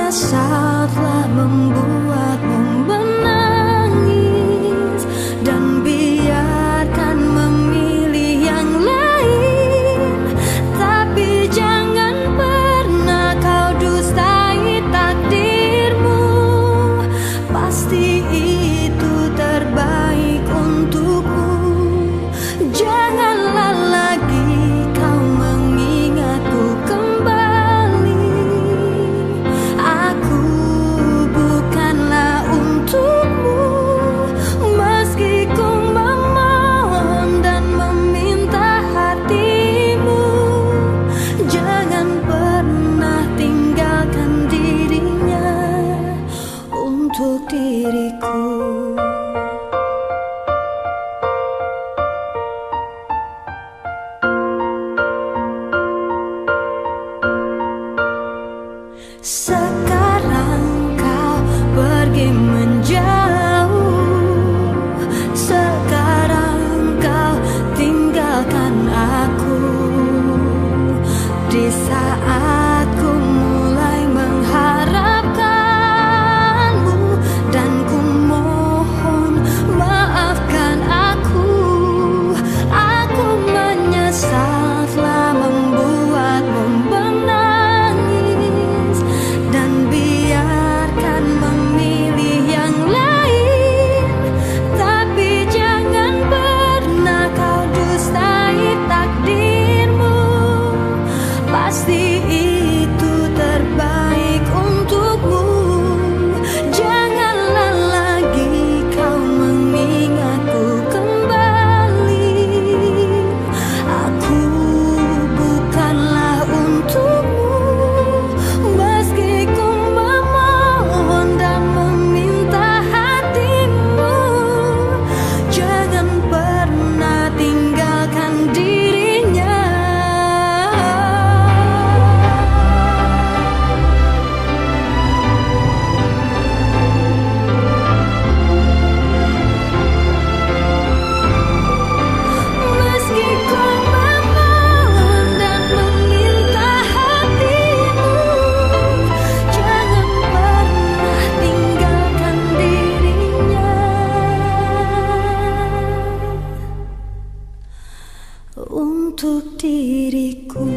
menyesal telah membuatmu menangis, dan biarkan memilih yang lain. Tapi jangan pernah kau dustai takdirmu. Pasti itu terbaik untukmu. Janganlah lagi kau mengingatku kembali. Aku bukanlah untukmu, meski ku memohon dan meminta hatimu. Jangan pernah tinggalkan dirinya untuk diriku. Sekarang kau pergi menjauh, sekarang kau tinggalkan aku. Di saat ku mulai mengharapkanmu, dan ku mohon maafkan aku. Aku menyesal telah membuatmu menangis, dan biarkan memilih yang lain. Tapi jangan pernah kau dustai takdirmu. Pasti itu terbaik untukmu. Janganlah lagi kau mengingatku kembali. Aku bukanlah untukmu, meski ku memohon dan meminta hatimu. Jangan pernah tinggalkan dirinya. Meski ku memohon dan meminta hatimu. Jangan pernah tinggalkan dirinya untuk diriku.